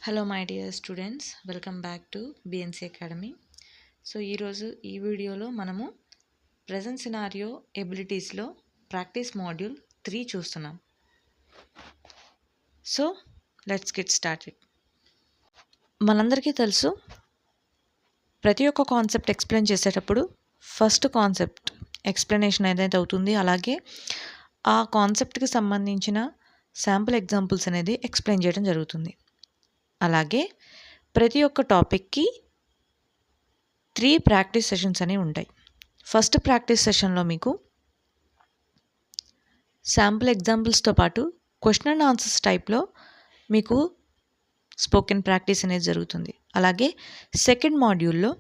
Hello my dear students, welcome back to BNC Academy. So ఈరోజు ఈ వీడియోలో మనము ప్రెజెంట్ సినారియో ఎబిలిటీస్లో ప్రాక్టీస్ మాడ్యూల్ 3 చూస్తున్నాం. So let's get started. మనందరికీ తెలుసు, ప్రతి ఒక్క కాన్సెప్ట్ ఎక్స్ప్లెయిన్ చేసేటప్పుడు ఫస్ట్ కాన్సెప్ట్ ఎక్స్ప్లెనేషన్ ఏదైతే అవుతుంది, అలాగే ఆ కాన్సెప్ట్కి సంబంధించిన శాంపుల్ ఎగ్జాంపుల్స్ అనేది ఎక్స్ప్లెయిన్ చేయడం జరుగుతుంది. అలాగే ప్రతి ఒక్క టాపిక్కి 3 ప్రాక్టీస్ సెషన్స్ అనేవి ఉంటాయి. ఫస్ట్ ప్రాక్టీస్ సెషన్లో మీకు శాంపుల్ ఎగ్జాంపుల్స్తో పాటు క్వశ్చన్ అండ్ ఆన్సర్స్ టైప్లో మీకు స్పోకెన్ ప్రాక్టీస్ అనేది జరుగుతుంది. అలాగే సెకండ్ మాడ్యూల్లో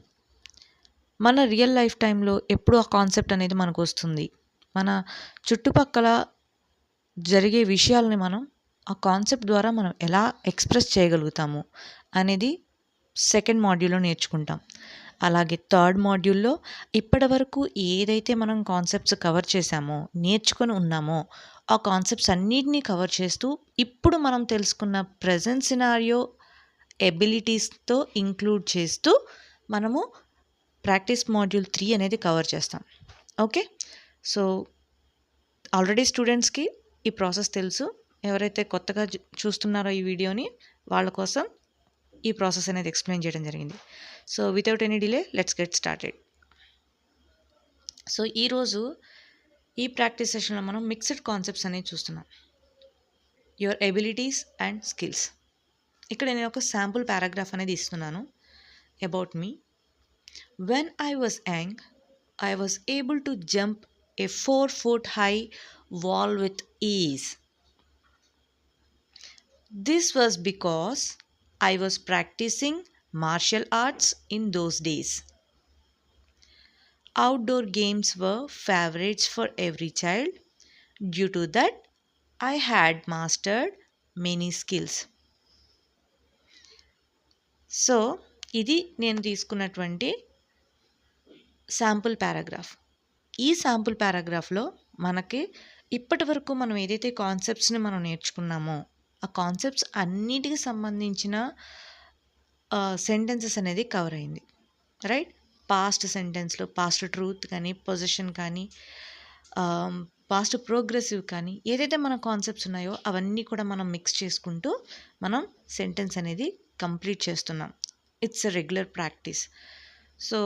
మన రియల్ లైఫ్ టైంలో ఎప్పుడు ఆ కాన్సెప్ట్ అనేది మనకు వస్తుంది, మన చుట్టుపక్కల జరిగే విషయాలని మనం ఆ కాన్సెప్ట్ ద్వారా మనం ఎలా ఎక్స్ప్రెస్ చేయగలుగుతాము అనేది సెకండ్ మాడ్యూల్లో నేర్చుకుంటాం. అలాగే థర్డ్ మాడ్యూల్లో ఇప్పటివరకు ఏదైతే మనం కాన్సెప్ట్స్ కవర్ చేశామో, నేర్చుకొని ఉన్నామో, ఆ కాన్సెప్ట్స్ అన్నిటినీ కవర్ చేస్తూ ఇప్పుడు మనం తెలుసుకున్న ప్రెజెంట్ సినారియో ఎబిలిటీస్తో ఇంక్లూడ్ చేస్తూ మనము ప్రాక్టీస్ మాడ్యూల్ 3 అనేది కవర్ చేస్తాం. ఓకే, సో ఆల్రెడీ స్టూడెంట్స్కి ఈ ప్రాసెస్ తెలుసు. ఎవరైతే కొత్తగా చూస్తున్నారో ఈ వీడియోని, వాళ్ళ కోసం ఈ ప్రాసెస్ అనేది ఎక్స్ప్లెయిన్ చేయడం జరిగింది. So without any delay let's get started. So ఈరోజు ఈ ప్రాక్టీస్ సెషన్లో మనం మిక్స్డ్ కాన్సెప్ట్స్ అనేవి చూస్తున్నాం. Your abilities and skills. ఇక్కడ నేను ఒక శాంపుల్ పారాగ్రాఫ్ అనేది ఇస్తున్నాను. About me. When I was young, I was able to jump a 4-foot high wall with ease. This was because I was practicing martial arts in those days. Outdoor games were favorites for every child. Due to that, I had mastered many skills. So, ఇది నేను తీసుకున్నటువంటి sample paragraph. ఈ sample పారాగ్రాఫ్లో మనకి ఇప్పటి వరకు మనం ఏదైతే కాన్సెప్ట్స్ని మనం నేర్చుకున్నామో, ఆ కాన్సెప్ట్స్ అన్నిటికి సంబంధించిన సెంటెన్సెస్ అనేది కవర్ అయింది. రైట్? పాస్ట్ సెంటెన్స్లో పాస్ట్ ట్రూత్ కానీ, పొజిషన్ కానీ, పాస్ట్ ప్రోగ్రెసివ్ కానీ, ఏదైతే మన కాన్సెప్ట్స్ ఉన్నాయో అవన్నీ కూడా మనం మిక్స్ చేసుకుంటూ మనం సెంటెన్స్ అనేది కంప్లీట్ చేస్తున్నాం. It's a regular practice. So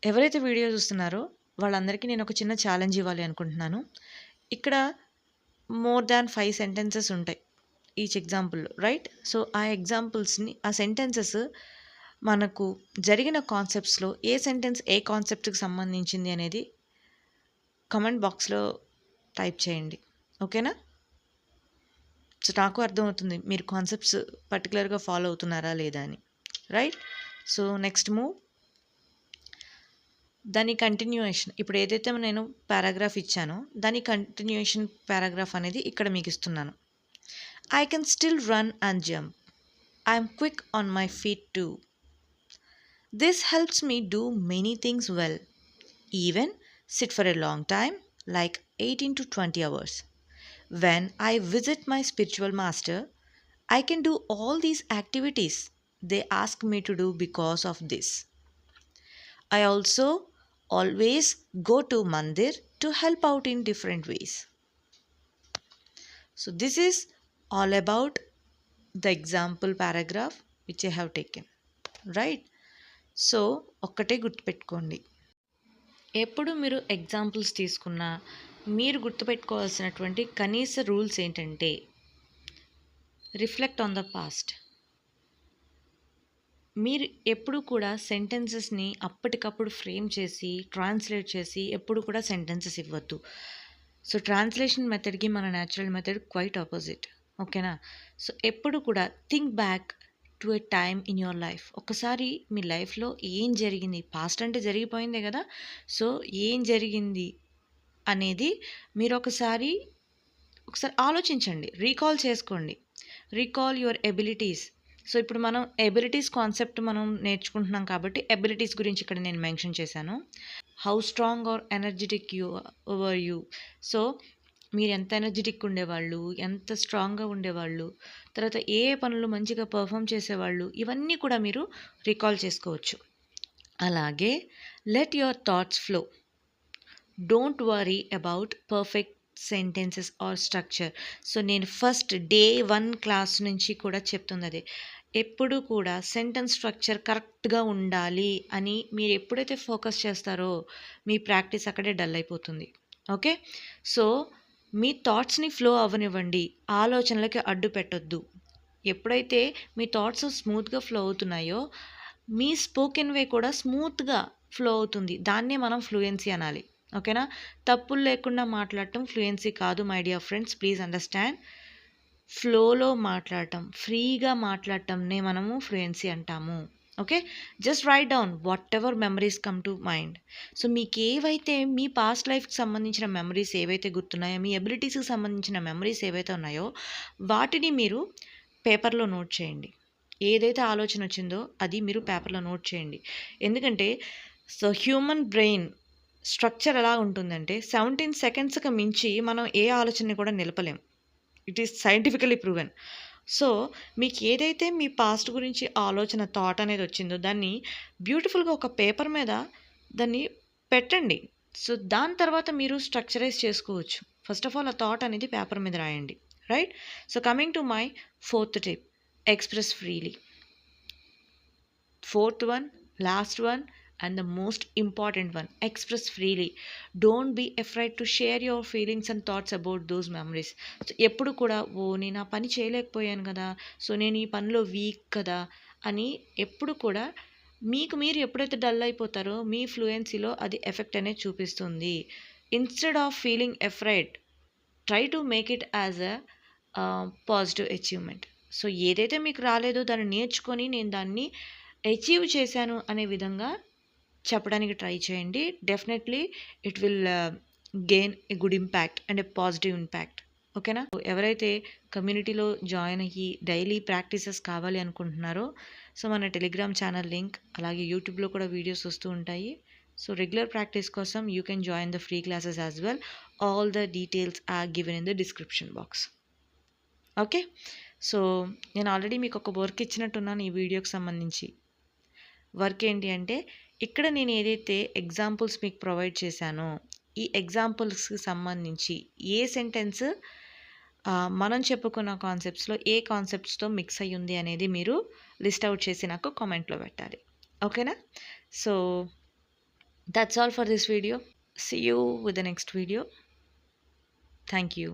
ఎవరైతే వీడియో చూస్తున్నారో వాళ్ళందరికీ నేను ఒక చిన్న ఛాలెంజ్ ఇవ్వాలి అనుకుంటున్నాను. ఇక్కడ మోర్ దాన్ 5 సెంటెన్సెస్ ఉంటాయి ఈచ్ ఎగ్జాంపుల్లో, రైట్? సో ఆ ఎగ్జాంపుల్స్ని, ఆ సెంటెన్సెస్ మనకు జరిగిన కాన్సెప్ట్స్లో ఏ సెంటెన్స్ ఏ కాన్సెప్ట్కి సంబంధించింది అనేది కమెంట్ బాక్స్లో టైప్ చేయండి. ఓకేనా? సో నాకు అర్థమవుతుంది మీరు కాన్సెప్ట్స్ పర్టికులర్గా ఫాలో అవుతున్నారా లేదా అని, రైట్? So next move. దాని కంటిన్యూయేషన్, ఇప్పుడు ఏదైతే నేను పారాగ్రాఫ్ ఇచ్చానో దాని కంటిన్యూయేషన్ పారాగ్రాఫ్ అనేది ఇక్కడ మీకు ఇస్తున్నాను. I can still run and jump. I'm quick on my feet two. This helps me do many things well. Even SIT for a long time like 18 to 20 hours. When I visit my spiritual master, I can do all these activities they ask me to do because of this. I also always go to mandir to help out in different ways. So this is all about the example paragraph which I have taken, right? So ఒక్కటే గుర్తుపెట్టుకోండి, ఎప్పుడు మీరు examples తీసుకున్నా మీరు గుర్తుపెట్టుకోవాల్సినటువంటి కనీస rules ఏంటంటే, reflect on the past. మీరు ఎప్పుడు కూడా సెంటెన్సెస్ని అప్పటికప్పుడు ఫ్రేమ్ చేసి ట్రాన్స్లేట్ చేసి ఎప్పుడు కూడా సెంటెన్సెస్ ఇవ్వద్దు. సో ట్రాన్స్లేషన్ మెథడ్కి మన న్యాచురల్ మెథడ్ క్వైట్ ఆపోజిట్. ఓకేనా? సో ఎప్పుడు కూడా think back to a time in your life. ఒకసారి మీ లైఫ్లో ఏం జరిగింది, పాస్ట్ అంటే జరిగిపోయిందే కదా, సో ఏం జరిగింది అనేది మీరు ఒకసారి ఆలోచించండి, రీకాల్ చేసుకోండి. Recall your abilities. సో ఇప్పుడు మనం ఎబిలిటీస్ కాన్సెప్ట్ మనం నేర్చుకుంటున్నాం కాబట్టి ఎబిలిటీస్ గురించి ఇక్కడ నేను మెన్షన్ చేశాను. How strong are energetic you. So మీరు ఎంత ఎనర్జెటిక్ ఉండేవాళ్ళు, ఎంత స్ట్రాంగ్గా ఉండేవాళ్ళు, తర్వాత ఏ ఏ పనులు మంచిగా పర్ఫామ్ చేసేవాళ్ళు, ఇవన్నీ కూడా మీరు రికాల్ చేసుకోవచ్చు. అలాగే let your thoughts flow. Don't worry about perfect sentences or structure. So నేను ఫస్ట్ డే 1 క్లాస్ నుంచి కూడా చెప్తుంది అదే. ఎప్పుడు కూడా సెంటెన్స్ స్ట్రక్చర్ కరెక్ట్గా ఉండాలి అని మీరు ఎప్పుడైతే ఫోకస్ చేస్తారో మీ ప్రాక్టీస్ అక్కడే డల్ అయిపోతుంది. ఓకే, సో మీ థాట్స్ని ఫ్లో అవ్వనివ్వండి, ఆలోచనలకి అడ్డు పెట్టొద్దు. ఎప్పుడైతే మీ థాట్స్ స్మూత్గా ఫ్లో అవుతున్నాయో మీ స్పోకెన్ వే కూడా స్మూత్గా ఫ్లో అవుతుంది. దాన్నే మనం ఫ్లూయెన్సీ అనాలి. ఓకేనా, తప్పులు లేకుండా మాట్లాడటం ఫ్లూయెన్సీ కాదు my dear friends, please understand. ఫ్లోలో మాట్లాడటం, ఫ్రీగా మాట్లాడటంనే మనము ఫ్లూయెన్సీ అంటాము. Okay, just right down what ever memories come to mind. So మీకు ఏవైతే మీ పాస్ట్ లైఫ్కి సంబంధించిన మెమరీస్ ఏవైతే గుర్తున్నాయో, మీ ఎబిలిటీస్కి సంబంధించిన మెమరీస్ ఏవైతే ఉన్నాయో వాటిని మీరు పేపర్లో నోట్ చేయండి. ఏదైతే ఆలోచన వచ్చిందో అది మీరు పేపర్లో నోట్ చేయండి. ఎందుకంటే సో హ్యూమన్ బ్రెయిన్ స్ట్రక్చర్ ఎలా ఉంటుందంటే 17 సెకండ్స్కి మించి మనం ఏ ఆలోచనని కూడా నిలపలేం. It is scientifically proven. So మీకు ఏదైతే మీ పాస్ట్ గురించి ఆలోచన థాట్ అనేది వచ్చిందో దాన్ని బ్యూటిఫుల్గా ఒక పేపర్ మీద దాన్ని పెట్టండి. సో దాని తర్వాత మీరు స్ట్రక్చరైజ్ చేసుకోవచ్చు. ఫస్ట్ ఆఫ్ ఆల్ ఆ థాట్ అనేది పేపర్ మీద రాయండి, right? So coming to my 4th tip, express freely. 4th one, last one, and the most important one, express freely. Don't be afraid to share your feelings and thoughts about those memories. So ఎప్పుడు కూడా నేను ఆ పని చేయలేకపోయాను కదా, so నేను ఈ పనిలో వీక్ కదా అని ఎప్పుడు కూడా మీకు మీరు ఎప్పుడైతే డల్ అయిపోతారో మీ ఫ్లూయెన్సీలో అది ఎఫెక్ట్ అనేది చూపిస్తుంది. Instead of feeling afraid, try to make it as a positive achievement. So ఏదైతే మీకు రాలేదో దాన్ని నేర్చుకొని నేను దాన్ని అచీవ్ చేశాను అనే విధంగా చెప్పడానికి ట్రై చేయండి. Definitely it will gain a good impact and a positive impact. ఓకేనా? ఎవరైతే కమ్యూనిటీలో జాయిన్ అయ్యి డైలీ ప్రాక్టీసెస్ కావాలి అనుకుంటున్నారో సో మన టెలిగ్రామ్ ఛానల్ లింక్, అలాగే యూట్యూబ్లో కూడా వీడియోస్ వస్తూ ఉంటాయి. సో రెగ్యులర్ ప్రాక్టీస్ కోసం you can join the free classes as well. All the details are given in the description box. Okay, so నేను ఆల్రెడీ మీకు ఒక వర్క్ ఇచ్చినట్టున్నాను ఈ వీడియోకి సంబంధించి. వర్క్ ఏంటి అంటే ఇక్కడ నేను ఏదైతే ఎగ్జాంపుల్స్ మీకు ప్రొవైడ్ చేశానో ఈ ఎగ్జాంపుల్స్కి సంబంధించి ఏ సెంటెన్స్ మనం చెప్పుకున్న కాన్సెప్ట్స్లో ఏ కాన్సెప్ట్స్తో మిక్స్ అయ్యి ఉంది అనేది మీరు లిస్ట్ అవుట్ చేసి నాకు కామెంట్లో పెట్టాలి. ఓకేనా? So that's all for this video. See you with the next video. Thank you.